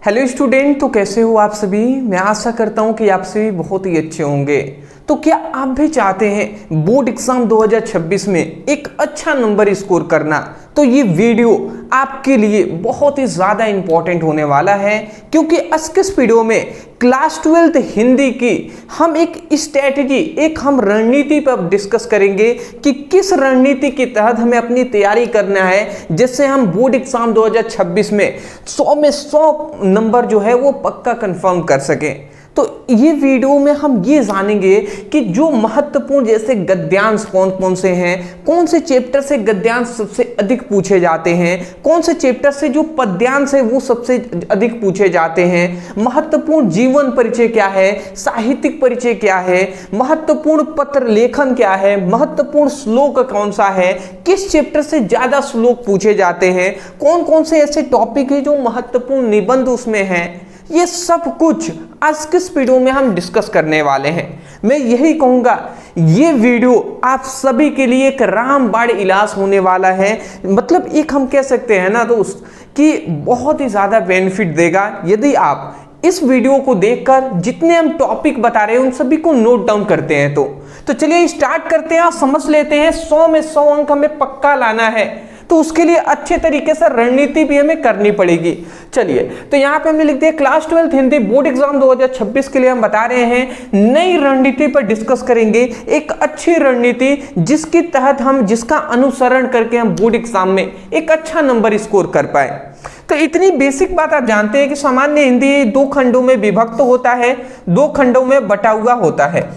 Hello student, तो कैसे हो आप सभी। मैं आशा करता हूं कि आप सभी बहुत ही अच्छे होंगे। तो क्या आप भी चाहते हैं बोर्ड एग्जाम 2026 में एक अच्छा नंबर स्कोर करना, तो ये वीडियो आपके लिए बहुत ही ज़्यादा इंपॉर्टेंट होने वाला है, क्योंकि इस वीडियो में क्लास 12th हिंदी की हम एक स्ट्रेटेजी, एक हम रणनीति पर डिस्कस करेंगे कि किस रणनीति के तहत हमें अपनी तैयारी करना है, जिससे हम बोर्ड एग्जाम 2026 में 100 में 100 नंबर जो है वो पक्का कंफर्म कर सकें। तो ये वीडियो में हम ये जानेंगे कि जो महत्वपूर्ण जैसे गद्यांश कौन कौन से हैं, कौन से चैप्टर से गद्यांश सबसे अधिक पूछे जाते हैं, कौन से चैप्टर से जो पद्यांश है वो सबसे अधिक पूछे जाते हैं, महत्वपूर्ण जीवन परिचय क्या है, साहित्यिक परिचय क्या है, महत्वपूर्ण पत्र लेखन क्या है, महत्वपूर्ण श्लोक कौन सा है, किस चैप्टर से ज्यादा श्लोक पूछे जाते हैं, कौन कौन से ऐसे टॉपिक है जो महत्वपूर्ण निबंध उसमें है, ये सब कुछ आज के वीडियो में हम डिस्कस करने वाले हैं। मैं यही कहूंगा, ये वीडियो आप सभी के लिए एक रामबाण इलाज होने वाला है। मतलब एक हम कह सकते हैं ना दोस्त कि बहुत ही ज्यादा बेनिफिट देगा यदि आप इस वीडियो को देखकर जितने हम टॉपिक बता रहे हैं उन सभी को नोट डाउन करते हैं। तो चलिए स्टार्ट करते हैं और समझ लेते हैं 100 में 100 अंक हमें पक्का लाना है, तो उसके लिए अच्छे तरीके से रणनीति भी हमें करनी पड़ेगी। चलिए, तो यहाँ पे हमने लिख दिया class 12th Hindi board exam 2026 के लिए हम बता रहे हैं नई रणनीति पर डिस्कस करेंगे, एक अच्छी रणनीति जिसके तहत हम जिसका अनुसरण करके हम बोर्ड एग्जाम में एक अच्छा नंबर स्कोर कर पाए। तो इतनी बेसिक बात आप जानते हैं कि सामान्य हिंदी 2 खंडों में विभक्त होता है, 2 खंडों में बटा हुआ होता है।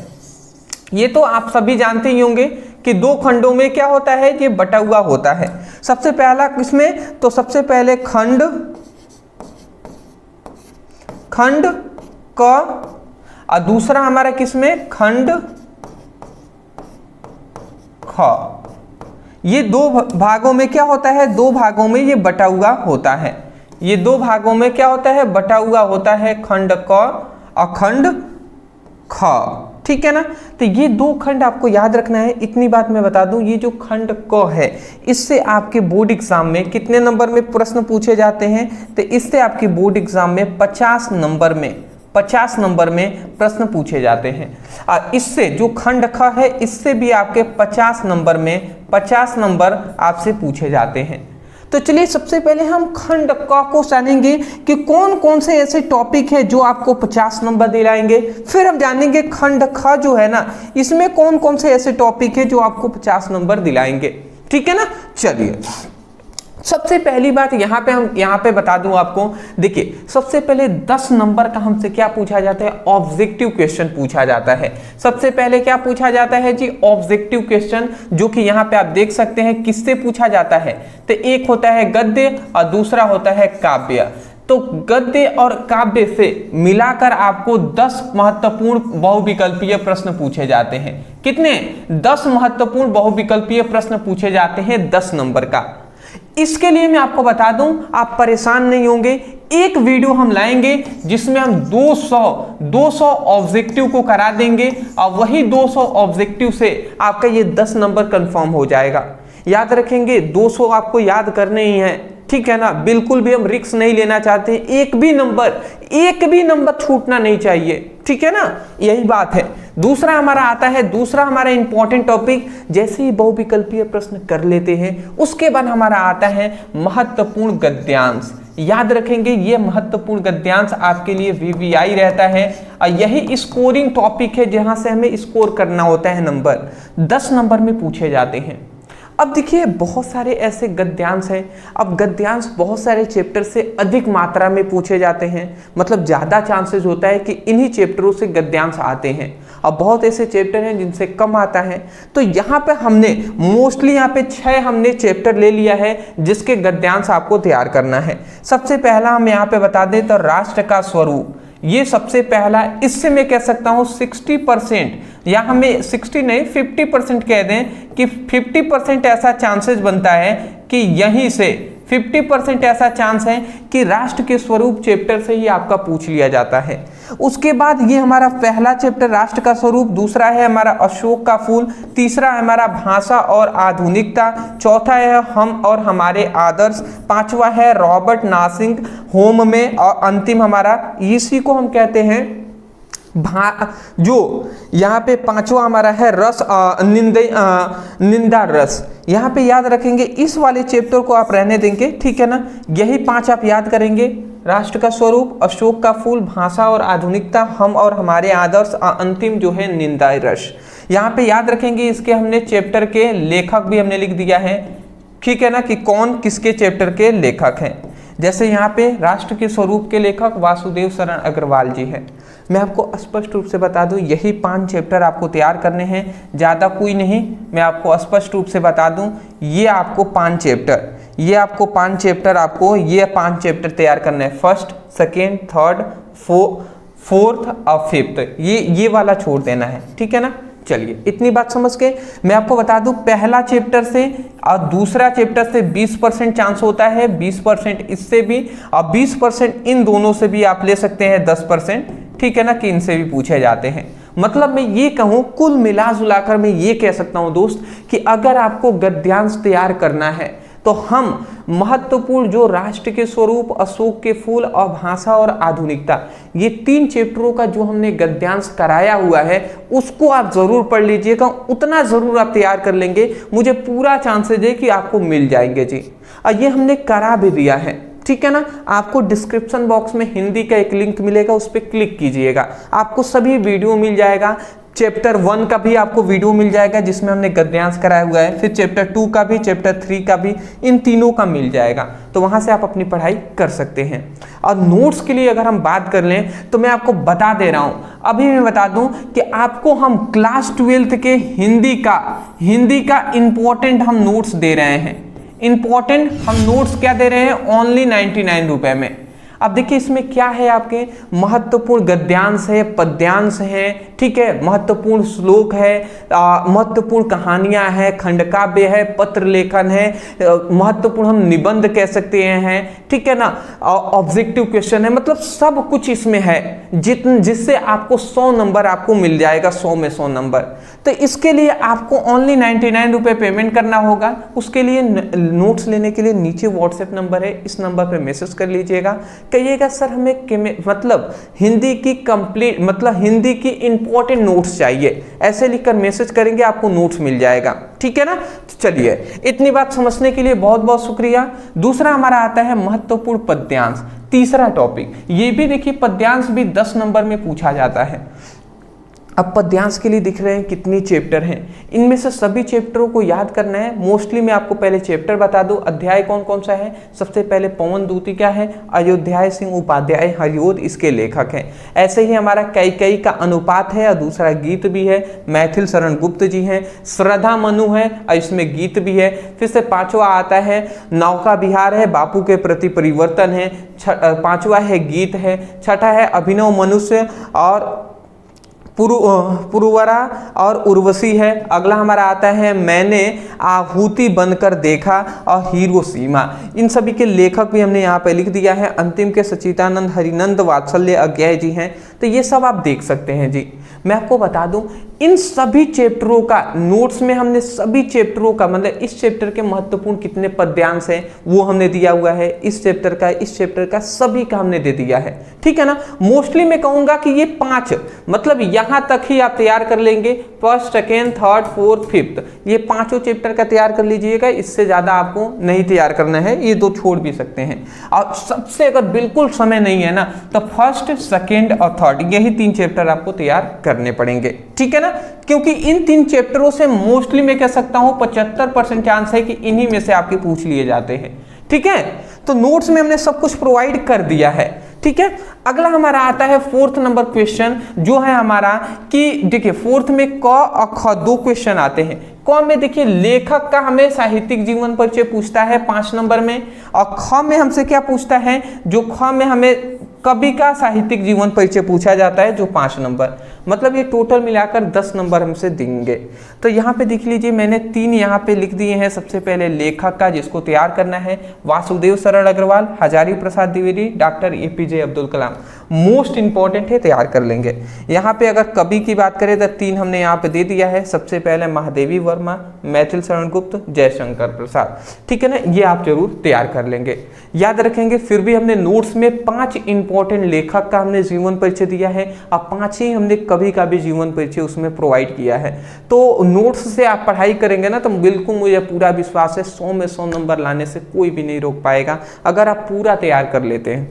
ये तो आप सभी जानते ही होंगे कि 2 खंडों में क्या होता है, ये बटा हुआ होता है। सबसे पहला किसमें, तो सबसे पहले खंड क और दूसरा हमारा किसमें, खंड ख। ये 2 भागों में क्या होता है, 2 भागों में ये बटा हुआ होता है। ये 2 भागों में क्या होता है, बटा हुआ होता है, खंड क और खंड ख। ठीक है ना। तो ये 2 खंड आपको याद रखना है। इतनी बात मैं बता दूं, ये जो खंड क है इससे आपके बोर्ड एग्जाम में कितने नंबर में प्रश्न पूछे जाते हैं, तो इससे आपके बोर्ड एग्जाम में 50 नंबर में प्रश्न पूछे जाते हैं। और इससे जो खंड ख है इससे भी आपके 50 नंबर आपसे पूछे जाते हैं। तो चलिए सबसे पहले हम खंड क को जानेंगे कि कौन कौन से ऐसे टॉपिक हैं जो आपको 50 नंबर दिलाएंगे। फिर हम जानेंगे खंड ख जो है ना, इसमें कौन कौन से ऐसे टॉपिक हैं जो आपको 50 नंबर दिलाएंगे। ठीक है ना। चलिए सबसे पहली बात यहाँ पे बता दूं आपको, देखिए सबसे पहले 10 नंबर का हमसे क्या पूछा जाता है, ऑब्जेक्टिव क्वेश्चन पूछा जाता है। सबसे पहले क्या पूछा जाता है जी, ऑब्जेक्टिव क्वेश्चन, जो कि यहाँ पे आप देख सकते हैं किससे पूछा जाता है। तो एक होता है गद्य और दूसरा होता है काव्य। तो गद्य और काव्य से मिलाकर आपको 10 महत्वपूर्ण बहुविकल्पीय प्रश्न पूछे जाते हैं। कितने, 10 महत्वपूर्ण बहुविकल्पीय प्रश्न पूछे जाते हैं 10 नंबर का। इसके लिए मैं आपको बता दूं, आप परेशान नहीं होंगे। एक वीडियो हम लाएंगे जिसमें हम 200 ऑब्जेक्टिव को करा देंगे और वही 200 ऑब्जेक्टिव से आपका ये 10 नंबर कंफर्म हो जाएगा। याद रखेंगे 200 आपको याद करने ही है, ठीक है ना। बिल्कुल भी हम रिस्क नहीं लेना चाहते, एक भी नंबर छूटना नहीं चाहिए, ठीक है ना। यही बात है। दूसरा हमारा इंपॉर्टेंट टॉपिक, जैसे ही बहुविकल्पीय प्रश्न कर लेते हैं उसके बाद हमारा आता है महत्वपूर्ण गद्यांश। याद रखेंगे ये महत्वपूर्ण गद्यांश आपके लिए वीवीआई रहता है और यही स्कोरिंग टॉपिक है जहां से हमें स्कोर करना होता है नंबर, 10 नंबर में पूछे जाते हैं। अब देखिए बहुत सारे ऐसे गद्यांश हैं। अब गद्यांश बहुत सारे चैप्टर से अधिक मात्रा में पूछे जाते हैं, मतलब ज़्यादा चांसेस होता है कि इन्हीं चैप्टरों से गद्यांश आते हैं। अब बहुत ऐसे चैप्टर हैं जिनसे कम आता है। तो यहाँ पे हमने मोस्टली 6 हमने चैप्टर ले लिया है जिसके गद्यांश आपको तैयार करना है। सबसे पहला हम यहाँ पे बता दें तो राष्ट्र का स्वरूप, ये सबसे पहला। इससे मैं कह सकता हूँ 60% या हमें 60 नहीं 50% कह दें कि 50% ऐसा चांसेस बनता है कि यहीं से 50% ऐसा चांस है कि राष्ट्र के स्वरूप चैप्टर से ही आपका पूछ लिया जाता है। उसके बाद ये हमारा पहला चैप्टर राष्ट्र का स्वरूप, दूसरा है हमारा अशोक का फूल, तीसरा है हमारा भाषा और आधुनिकता, चौथा है हम और हमारे आदर्श, पांचवा है रॉबर्ट नासिंग होम में, और अंतिम हमारा इसी को हम कहते हैं जो यहाँ पे पांचवा हमारा है रस निंदा रस। यहाँ पे याद रखेंगे, इस वाले चैप्टर को आप रहने देंगे, ठीक है ना। यही 5 आप याद करेंगे, राष्ट्र का स्वरूप, अशोक का फूल, भाषा और आधुनिकता, हम और हमारे आदर्श, अंतिम जो है निंदा रस। यहाँ पे याद रखेंगे, इसके हमने चैप्टर के लेखक भी हमने लिख दिया है, ठीक है ना, कि कौन किसके चैप्टर के लेखक हैं। जैसे यहाँ पे राष्ट्र के स्वरूप के लेखक वासुदेव शरण अग्रवाल जी हैं। मैं आपको स्पष्ट रूप से बता दूं, यही 5 चैप्टर आपको तैयार करने हैं, ज़्यादा कोई नहीं। मैं आपको स्पष्ट रूप से बता दूं, ये आपको 5 चैप्टर, ये आपको 5 चैप्टर, आपको ये 5 चैप्टर तैयार करने हैं। फर्स्ट, सेकेंड, थर्ड, फोर्थ और फिफ्थ, ये वाला छोड़ देना है, ठीक है ना। चलिए, इतनी बात समझ के मैं आपको बता दूं, पहला चैप्टर से और दूसरा चैप्टर से 20% चांस होता है, 20% इससे भी, और 20% इन दोनों से भी आप ले सकते हैं 10%, ठीक है ना, कि इनसे भी पूछे जाते हैं। मतलब मैं ये कहूँ, कुल मिला जुलाकर मैं ये कह सकता हूँ दोस्त, कि अगर आपको गद्यांश तैयार करना है तो हम महत्वपूर्ण जो राष्ट्र के स्वरूप, अशोक के फूल और भाषा और आधुनिकता, ये 3 चैप्टरों का जो हमने गद्यांश कराया हुआ है उसको आप जरूर पढ़ लीजिएगा। उतना जरूर आप तैयार कर लेंगे, मुझे पूरा चांसेज है कि आपको मिल जाएंगे जी। और ये हमने करा भी दिया है, ठीक है ना। आपको डिस्क्रिप्शन बॉक्स में हिंदी का एक लिंक मिलेगा, उस पर क्लिक कीजिएगा, आपको सभी वीडियो मिल जाएगा। चैप्टर 1 का भी आपको वीडियो मिल जाएगा जिसमें हमने गद्यांश कराया हुआ है, फिर चैप्टर 2 का भी, चैप्टर 3 का भी, इन तीनों का मिल जाएगा। तो वहां से आप अपनी पढ़ाई कर सकते हैं। और नोट्स के लिए अगर हम बात कर लें तो मैं आपको बता दे रहा हूं, अभी मैं बता दूं कि आपको हम क्लास 12th के हिंदी का इंपॉर्टेंट हम नोट्स दे रहे हैं। इंपॉर्टेंट हम नोट्स क्या दे रहे हैं, ओनली 99 रुपए में। अब देखिए इसमें क्या है, आपके महत्वपूर्ण गद्यांश है, पद्यांश है, ठीक है, महत्वपूर्ण श्लोक है, महत्वपूर्ण कहानियां हैं, खंडकाव्य है, पत्र लेखन है, महत्वपूर्ण हम निबंध कह सकते हैं, ठीक है ना, ऑब्जेक्टिव क्वेश्चन है, मतलब सब कुछ इसमें है जिससे आपको 100 नंबर आपको मिल जाएगा, 100 में 100 नंबर। तो इसके लिए आपको ओनली 99 रुपए पेमेंट करना होगा। उसके लिए नोट्स लेने के लिए नीचे व्हाट्सएप नंबर है, इस नंबर पे मैसेज कर लीजिएगा, कहिएगा सर हमें मतलब हिंदी की कंप्लीट, मतलब हिंदी की इंपॉर्टेंट नोट्स चाहिए, ऐसे लिखकर मैसेज करेंगे, आपको नोट्स मिल जाएगा, ठीक है ना। तो चलिए, इतनी बात समझने के लिए बहुत बहुत शुक्रिया। दूसरा हमारा आता है महत्वपूर्ण पद्यांश, तीसरा टॉपिक। ये भी देखिए, पद्यांश भी 10 नंबर में पूछा जाता है। अब पद्यांश के लिए दिख रहे हैं कितनी चैप्टर हैं, इनमें से सभी चैप्टरों को याद करना है। मोस्टली मैं आपको पहले चैप्टर बता दूं, अध्याय कौन कौन सा है। सबसे पहले पवन दूती क्या है, अयोध्या सिंह उपाध्याय हरिओद इसके लेखक हैं। ऐसे ही हमारा कैकेयी का अनुपात है और दूसरा गीत भी है, मैथिल शरण गुप्त जी हैं। श्रद्धा मनु है और इसमें गीत भी है। फिर से 5वां आता है नौका विहार है, बापू के प्रति परिवर्तन है। 5वां है गीत है। 6ठा है अभिनव मनुष्य और पुरवरा और उर्वशी है। अगला हमारा आता है मैंने आहुति बनकर देखा और हिरोशिमा। इन सभी के लेखक भी हमने यहाँ पे लिख दिया है। अंतिम के सचिदानंद हरिनंद वात्सल्य अज्ञेय जी हैं। तो ये सब आप देख सकते हैं जी। मैं आपको बता दूं, इन सभी चैप्टरों का नोट्स में हमने सभी चैप्टरों का, मतलब इस चैप्टर के महत्वपूर्ण कितने पद्यांश हैं वो हमने दिया हुआ है। इस चैप्टर का सभी का हमने दे दिया है, ठीक है ना। मोस्टली मैं कहूंगा कि ये 5, मतलब यहां तक ही आप तैयार कर लेंगे। First, second, third, fourth, fifth, ये 5 चैप्टर का तैयार कर लीजिएगा। इससे ज्यादा आपको नहीं तैयार करना है, ये 2 छोड़ भी सकते हैं। और सबसे अगर बिल्कुल समय नहीं है ना, तो फर्स्ट, सेकेंड और थर्ड, यही 3 चैप्टर आपको तैयार करने पड़ेंगे, ठीक है ना। क्योंकि इन 3 चैप्टरों से मोस्टली मैं कह सकता हूं 75% चांस है कि इन्हीं में से आपके पूछ लिए जाते हैं, ठीक है। तो नोट्स में हमने सब कुछ प्रोवाइड कर दिया है, ठीक है। अगला हमारा आता है 4th नंबर क्वेश्चन, जो है हमारा कि देखिए 4th में क और ख 2 क्वेश्चन आते हैं। क में देखिए लेखक का हमें साहित्यिक जीवन परिचय पूछता है 5 नंबर में, और ख में हमसे क्या पूछता है, जो ख में हमें कवि का साहित्यिक जीवन परिचय पूछा जाता है, जो 5 नंबर। मतलब ये टोटल मिलाकर 10 नंबर हमसे देंगे। तो यहाँ पे देख लीजिए मैंने 3 यहाँ पे लिख दिए हैं। सबसे पहले लेखक का जिसको तैयार करना है वासुदेव शरण Agarwal, Hazari Prasad Dwivedi, doctor APJ Abdul Kalam, most important है, तैयार कर लेंगे। यहाँ पे अगर कवि की बात करें तो 3 हमने यहाँ पे दे दिया है। सबसे पहले महादेवी वर्मा, मैथिल शरण गुप्त, जयशंकर प्रसाद, ठीक है ना, ये आप जरूर तैयार कर लेंगे, याद रखेंगे। फिर भी हमने नोट्स में 5 इंपॉर्टेंट लेखक का हमने जीवन परिचय दिया है और 5 ही हमने कवि का भी जीवन परिचय उसमें प्रोवाइड किया है। तो नोट्स से आप पढ़ाई करेंगे ना तो बिल्कुल मुझे पूरा विश्वास है 100 में 100 नंबर लाने से कोई भी नहीं रोक पाएगा अगर आप पूरा तैयार कर लेते हैं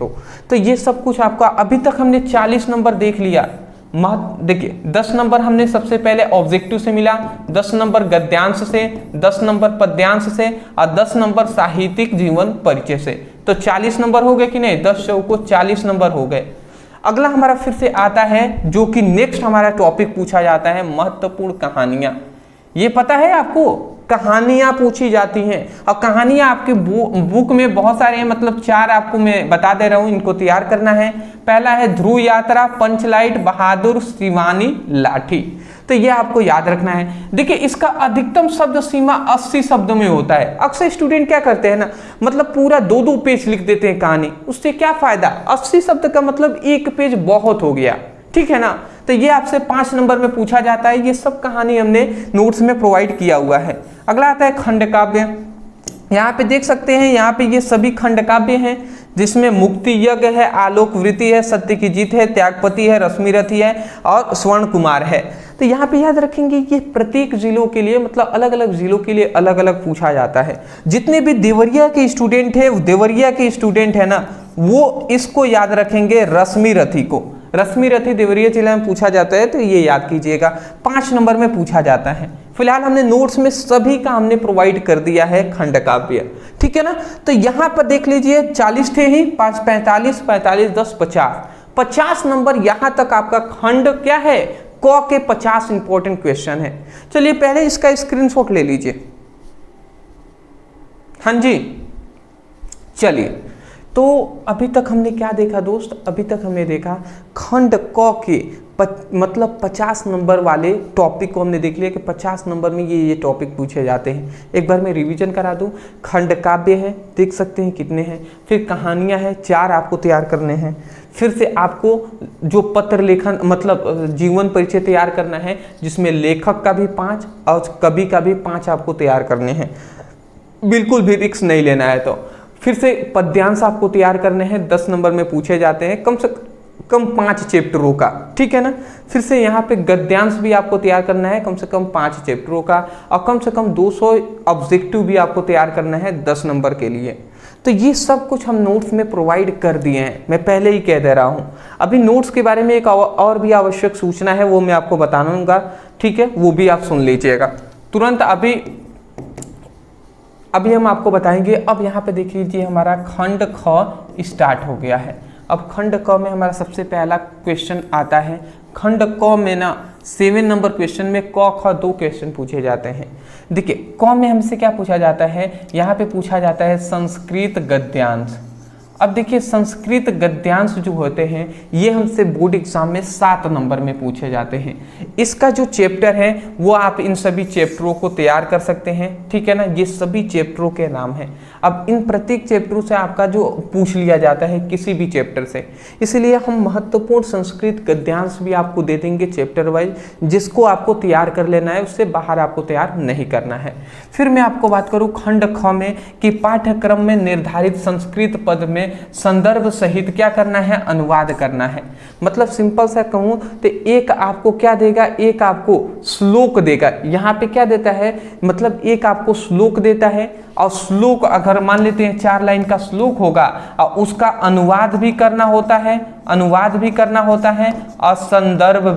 तो ये सब कुछ आपका अभी तक हमने 40 नंबर देख लिया। देखिए 10 नंबर हमने सबसे पहले ऑब्जेक्टिव से मिला, 10 नंबर गद्यांश से, 10 नंबर पद्यांश से और 10 नंबर साहित्यिक जीवन परिचय से। तो 40 नंबर हो गए कि नहीं, 10 को 40 नंबर हो गए। अगला हमारा फिर से आता है जो कि नेक्स्ट हमारा टॉपिक पूछा जाता है महत्वपूर्ण कहानियां। ये पता है आपको, कहानियां पूछी जाती हैं और कहानियां आपके बुक में बहुत सारे हैं, मतलब 4 आपको मैं बता दे रहा हूं, इनको तैयार करना है। पहला है ध्रुव यात्रा, पंचलाइट, बहादुर, शिवानी, लाठी। तो ये आपको याद रखना है। देखिए इसका अधिकतम शब्द सीमा 80 शब्द में होता है। अक्सर स्टूडेंट क्या करते हैं ना, मतलब पूरा 2-2 पेज लिख देते हैं कहानी, उससे क्या फायदा, 80 शब्द का मतलब 1 पेज बहुत हो गया, ठीक है ना। तो ये आपसे 5 नंबर में पूछा जाता है। ये सब कहानी हमने नोट्स में प्रोवाइड किया हुआ है। अगला आता है खंड काव्य। यहाँ पे देख सकते हैं, यहाँ पे ये सभी खंड काव्य हैं जिसमें मुक्ति यज्ञ है, आलोक वृत्ति है, सत्य की जीत है, त्यागपति है, रश्मिरथी है और स्वर्ण कुमार है। तो यहाँ पे याद रखेंगे ये प्रत्येक जिलों के लिए, मतलब अलग अलग जिलों के लिए अलग अलग पूछा जाता है। जितने भी देवरिया के स्टूडेंट है, देवरिया के स्टूडेंट है ना, वो इसको याद रखेंगे, रश्मिरथी को। रश्मिरथी देवरिया जिला में पूछा जाता है, तो ये याद कीजिएगा, 5 नंबर में पूछा जाता है। फिलहाल हमने नोट्स में सभी का हमने प्रोवाइड कर दिया है खंड काव्य, ठीक है ना। तो यहाँ पर देख लीजिए 40 थे ही, 5 45 45 10 50 नंबर यहाँ तक आपका खंड क्या है, क के 50 इंपॉर्टेंट क्वेश्चन है। चलिए पहले इसका स्क्रीनशॉट ले लीजिए। हाँ जी, चलिए तो अभी तक हमने क्या देखा दोस्त, अभी तक हमने देखा खंड क के मतलब 50 नंबर वाले टॉपिक को हमने देख लिया कि 50 नंबर में ये टॉपिक पूछे जाते हैं। एक बार मैं रिवीजन करा दूं, खंड काव्य है, देख सकते हैं कितने हैं, फिर कहानियां हैं 4 आपको तैयार करने हैं, फिर से आपको जो पत्र लेखन मतलब जीवन परिचय तैयार करना है जिसमें लेखक का भी 5 और कवि का भी 5 आपको तैयार करने हैं, बिल्कुल भी रिस्क नहीं लेना है। तो फिर से पद्यांश आपको तैयार करने हैं, 10 नंबर में पूछे जाते हैं, कम से कम 5 चैप्टरों का, ठीक है ना। फिर से यहाँ पे गद्यांश भी आपको तैयार करना है कम से कम 5 चैप्टरों का, और कम से कम 200 ऑब्जेक्टिव भी आपको तैयार करना है 10 नंबर के लिए। तो ये सब कुछ हम नोट्स में प्रोवाइड कर दिए हैं, मैं पहले ही कह दे रहा हूँ। अभी नोट्स के बारे में एक और भी आवश्यक सूचना है, वो मैं आपको बताऊंगा, ठीक है, वो भी आप सुन लीजिएगा तुरंत। अभी हम आपको बताएंगे। अब यहाँ पे देख लीजिए हमारा खंड ख स्टार्ट हो गया है। अब खंड क में हमारा सबसे पहला क्वेश्चन आता है। खंड क में ना 7 नंबर क्वेश्चन में क ख 2 क्वेश्चन पूछे जाते हैं। देखिए क में हमसे क्या पूछा जाता है, यहाँ पे पूछा जाता है संस्कृत गद्यांश। अब देखिए संस्कृत गद्यांश जो होते हैं ये हमसे बोर्ड एग्जाम में 7 नंबर में पूछे जाते हैं। इसका जो चैप्टर है वो आप इन सभी चैप्टरों को तैयार कर सकते हैं, ठीक है ना। ये सभी चैप्टरों के नाम हैं। अब इन प्रत्येक चैप्टरों से आपका जो पूछ लिया जाता है किसी भी चैप्टर से, इसलिए हम महत्वपूर्ण संस्कृत गद्यांश भी आपको दे देंगे चैप्टर वाइज, जिसको आपको तैयार कर लेना है, उससे बाहर आपको तैयार नहीं करना है। फिर मैं आपको बात करूँ खंड ख में कि पाठ्यक्रम में निर्धारित संस्कृत पद में संदर्भ सहित क्या करना है, अनुवाद करना है। मतलब सिंपल सा कहूं तो एक आपको क्या देगा, एक आपको श्लोक देगा। यहाँ पे क्या देता है, मतलब एक आपको श्लोक देता है, और श्लोक अगर मान लेते हैं 4 लाइन का श्लोक होगा और उसका अनुवाद भी करना होता है, अनुवाद भी करना होता है, और संदर्भ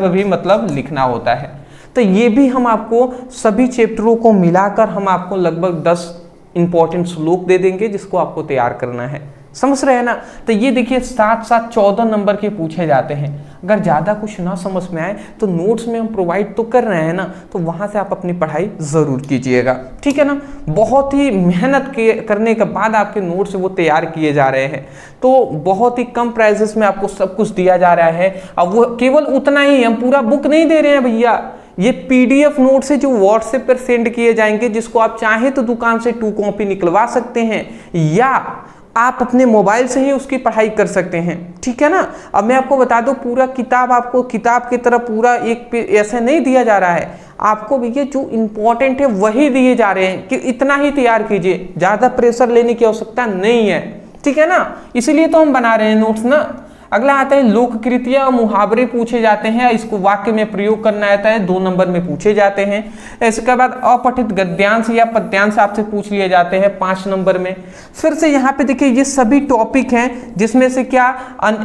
भी मतलब लिखना होता है। तो ये भी हम आपको सभी चैप्टरों को मिलाकर हम आपको लगभग 10 इंपॉर्टेंट श्लोक दे देंगे जिसको आपको तैयार करना है। समझ रहे हैं ना। तो ये देखिए 7 7 14 नंबर के पूछे जाते हैं। अगर ज़्यादा कुछ ना समझ में आए तो नोट्स में हम प्रोवाइड तो कर रहे हैं ना, तो वहाँ से आप अपनी पढ़ाई ज़रूर कीजिएगा, ठीक है ना। बहुत ही मेहनत करने के बाद आपके नोट्स वो तैयार किए जा रहे हैं, तो बहुत ही कम प्राइसेस में आपको सब कुछ दिया जा रहा है। अब वो केवल उतना ही, हम पूरा बुक नहीं दे रहे हैं भैया, ये पीडीएफ नोट्स है जो व्हाट्सएप पर सेंड किए जाएंगे, जिसको आप चाहे तो दुकान से 2 कॉपी निकलवा सकते हैं या आप अपने मोबाइल से ही उसकी पढ़ाई कर सकते हैं, ठीक है ना। अब मैं आपको बता दूं, पूरा किताब आपको किताब की तरह पूरा एक ऐसे नहीं दिया जा रहा है, आपको भैया जो इंपॉर्टेंट है वही दिए जा रहे हैं कि इतना ही तैयार कीजिए, ज़्यादा प्रेशर लेने की आवश्यकता नहीं है, ठीक है ना। इसीलिए तो हम बना रहे हैं नोट्स ना। अगला आता है लोककृतियां और मुहावरे पूछे जाते हैं, इसको वाक्य में प्रयोग करना आता है, 2 नंबर में पूछे जाते हैं। इसके बाद अपठित गद्यांश या पद्यांश आपसे पूछ लिए जाते हैं 5 नंबर में। फिर से यहाँ पे देखिए ये सभी टॉपिक हैं जिसमें से क्या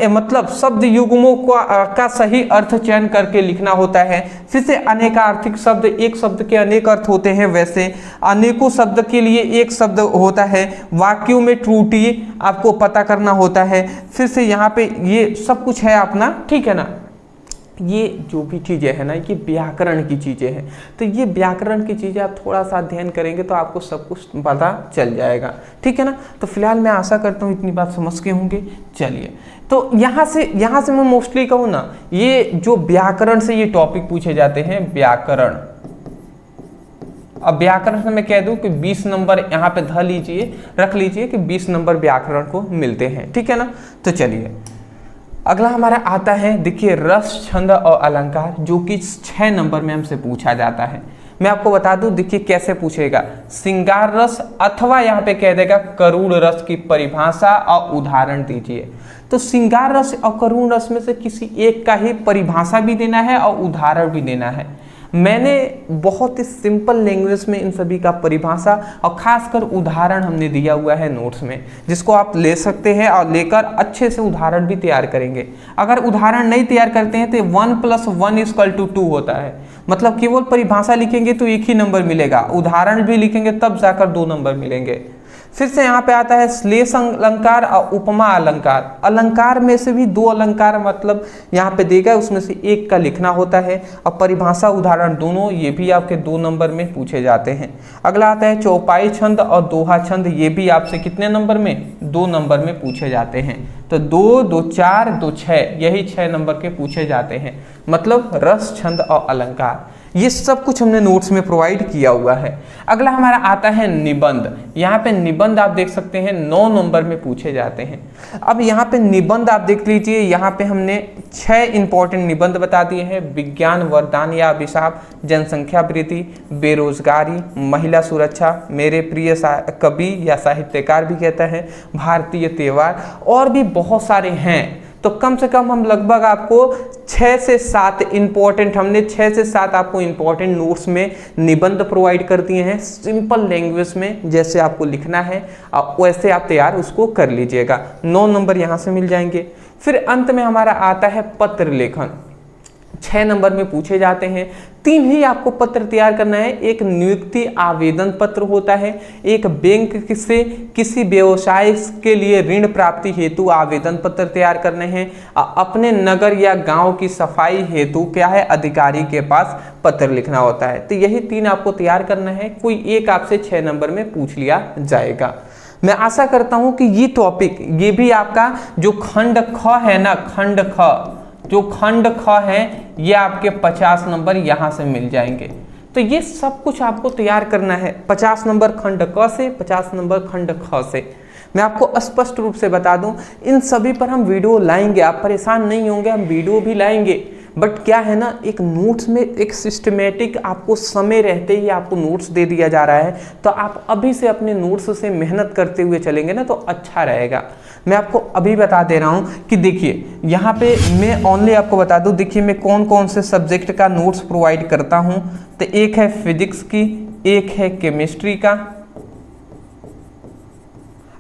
मतलब शब्द युग्मों का सही अर्थ चयन करके लिखना होता है। फिर से अनेकार्थिक शब्द, एक शब्द के अनेक अर्थ होते हैं, वैसे अनेकों शब्द के लिए एक शब्द होता है। वाक्यों में त्रुटि आपको पता करना होता है। फिर से यहाँ पे ये सब कुछ है अपना, ठीक है ना। ये जो भी चीज़ें हैं ना, ये व्याकरण की चीज़ें हैं, तो ये व्याकरण की चीज़ें आप थोड़ा सा अध्ययन करेंगे तो आपको सब कुछ पता चल जाएगा, ठीक है ना। तो फिलहाल मैं आशा करता हूँ इतनी बात समझ के होंगे। चलिए, तो यहाँ से मैं मोस्टली कहूँ ना, ये जो व्याकरण से ये टॉपिक पूछे जाते हैं, व्याकरण। अब व्याकरण से मैं कह दूं कि 20 नंबर यहाँ पे रख लीजिए कि 20 नंबर व्याकरण को मिलते हैं, ठीक है ना। तो चलिए अगला हमारा आता है, देखिए रस, छंद और अलंकार, जो कि 6 नंबर में हमसे पूछा जाता है। मैं आपको बता दूं, देखिए कैसे पूछेगा। श्रृंगार रस अथवा यहाँ पे कह देगा करुण रस की परिभाषा और उदाहरण दीजिए। तो श्रृंगार रस और करुण रस में से किसी एक का ही परिभाषा भी देना है और उदाहरण भी देना है। मैंने बहुत ही सिंपल लैंग्वेज में इन सभी का परिभाषा और खासकर उदाहरण हमने दिया हुआ है नोट्स में, जिसको आप ले सकते हैं और लेकर अच्छे से उदाहरण भी तैयार करेंगे। अगर उदाहरण नहीं तैयार करते हैं तो 1 + 1 = 2 होता है, मतलब केवल परिभाषा लिखेंगे तो 1 ही नंबर मिलेगा, उदाहरण भी लिखेंगे तब जाकर 2 नंबर मिलेंगे। फिर से यहाँ पे आता है श्लेष अलंकार और उपमा अलंकार। अलंकार में से भी 2 अलंकार मतलब यहाँ पे देगा, उसमें से एक का लिखना होता है और परिभाषा उदाहरण दोनों ये भी आपके 2 नंबर में पूछे जाते हैं। अगला आता है चौपाई छंद और दोहा छंद, ये भी आपसे कितने नंबर में, 2 नंबर में पूछे जाते हैं। तो 2, 2, 4, 2, 6, यही 6 नंबर के पूछे जाते हैं, मतलब रस, छंद और अलंकार। ये सब कुछ हमने नोट्स में प्रोवाइड किया हुआ है। अगला हमारा आता है निबंध। यहाँ पे निबंध आप देख सकते हैं 9 नंबर में पूछे जाते हैं। अब यहाँ पे निबंध आप देख लीजिए, यहाँ पे हमने 6 इंपॉर्टेंट निबंध बता दिए हैं। विज्ञान वरदान या अभिशाप, जनसंख्या वृद्धि, बेरोजगारी, महिला सुरक्षा, मेरे प्रिय कवि या साहित्यकार भी कहता है, भारतीय त्योहार, और भी बहुत सारे हैं। तो कम से कम हम लगभग आपको 6 से 7 इंपॉर्टेंट, हमने 6 से 7 आपको इंपॉर्टेंट नोट्स में निबंध प्रोवाइड कर दिए हैं, सिंपल लैंग्वेज में जैसे आपको लिखना है वैसे आप तैयार उसको कर लीजिएगा। 9 नंबर यहाँ से मिल जाएंगे। फिर अंत में हमारा आता है पत्र लेखन, 6 नंबर में पूछे जाते हैं। 3 ही आपको पत्र तैयार करना है। एक नियुक्ति आवेदन पत्र होता है, एक बैंक से किसी व्यवसाय के लिए ऋण प्राप्ति हेतु आवेदन पत्र तैयार करने हैं, अपने नगर या गांव की सफाई हेतु क्या है, अधिकारी के पास पत्र लिखना होता है। तो यही 3 आपको तैयार करना है, कोई एक आपसे 6 नंबर में पूछ लिया जाएगा। मैं आशा करता हूं कि ये टॉपिक, ये भी आपका जो खंड ख है ना, खंड ख, जो खंड ख है, ये आपके 50 नंबर यहाँ से मिल जाएंगे। तो ये सब कुछ आपको तैयार करना है, 50 नंबर खंड क से, 50 नंबर खंड ख से। मैं आपको स्पष्ट रूप से बता दूं, इन सभी पर हम वीडियो लाएंगे, आप परेशान नहीं होंगे, हम वीडियो भी लाएंगे। बट क्या है ना, एक नोट्स में एक सिस्टमेटिक आपको समय रहते ही आपको नोट्स दे दिया जा रहा है, तो आप अभी से अपने नोट्स से मेहनत करते हुए चलेंगे ना तो अच्छा रहेगा। मैं आपको अभी बता दे रहा हूँ कि देखिए यहाँ पे मैं ओनली आपको बता दूँ, देखिए मैं कौन कौन से सब्जेक्ट का नोट्स प्रोवाइड करता हूँ। तो एक है फिजिक्स की, एक है केमिस्ट्री का,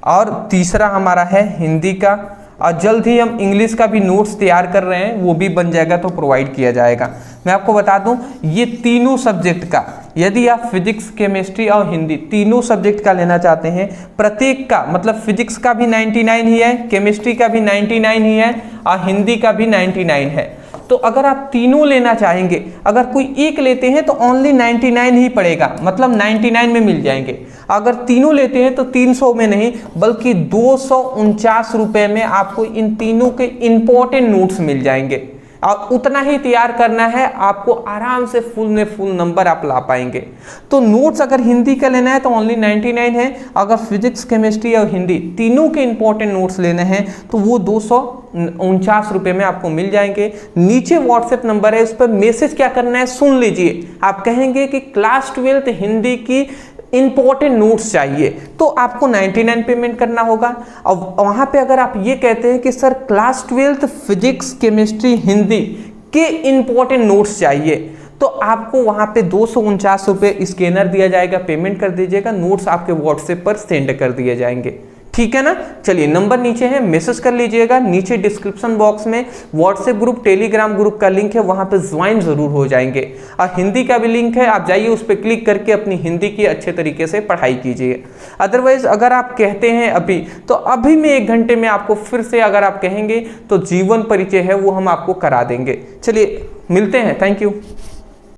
और तीसरा हमारा है हिंदी का, और जल्द ही हम इंग्लिश का भी नोट्स तैयार कर रहे हैं, वो भी बन जाएगा तो प्रोवाइड किया जाएगा। मैं आपको बता दूं, ये तीनों सब्जेक्ट का, यदि आप फिजिक्स, केमिस्ट्री और हिंदी तीनों सब्जेक्ट का लेना चाहते हैं, प्रत्येक का मतलब फिजिक्स का भी 99 ही है, केमिस्ट्री का भी 99 ही है और हिंदी का भी 99 है। तो अगर आप तीनों लेना चाहेंगे, अगर कोई एक लेते हैं तो ओनली 99 ही पड़ेगा, मतलब 99 में मिल जाएंगे। अगर तीनों लेते हैं तो 300 में नहीं बल्कि 249 रुपए में आपको इन तीनों के इंपॉर्टेंट नोट्स मिल जाएंगे। और उतना ही तैयार करना है, आपको आराम से फुल में फुल नंबर आप ला पाएंगे। तो नोट्स अगर हिंदी का लेना है तो ओनली 99 है, अगर फिजिक्स केमिस्ट्री और हिंदी तीनों के इंपॉर्टेंट नोट्स लेने हैं तो वो 249 रुपए में आपको मिल जाएंगे। नीचे व्हाट्सएप नंबर है, उस पर मैसेज क्या करना है सुन लीजिए। आप कहेंगे कि क्लास 12 हिंदी की इंपॉर्टेंट नोट्स चाहिए तो आपको 99 पेमेंट करना होगा। और वहां पे अगर आप ये कहते हैं कि sir class 12 physics chemistry Hindi के इंपॉर्टेंट नोट्स चाहिए तो आपको वहां पे 249 रुपये स्कैनर दिया जाएगा, पेमेंट कर दीजिएगा, नोट्स आपके व्हाट्सएप पर सेंड कर दिए जाएंगे। ठीक है ना। चलिए नंबर नीचे है, मैसेज कर लीजिएगा। नीचे डिस्क्रिप्शन बॉक्स में व्हाट्सएप ग्रुप टेलीग्राम ग्रुप का लिंक है, वहां पे ज्वाइन जरूर हो जाएंगे। और हिंदी का भी लिंक है, आप जाइए उस पर क्लिक करके अपनी हिंदी की अच्छे तरीके से पढ़ाई कीजिए। अदरवाइज अगर आप कहते हैं अभी तो अभी में 1 घंटे में आपको फिर से अगर आप कहेंगे तो जीवन परिचय है वो हम आपको करा देंगे। चलिए मिलते हैं, थैंक यू।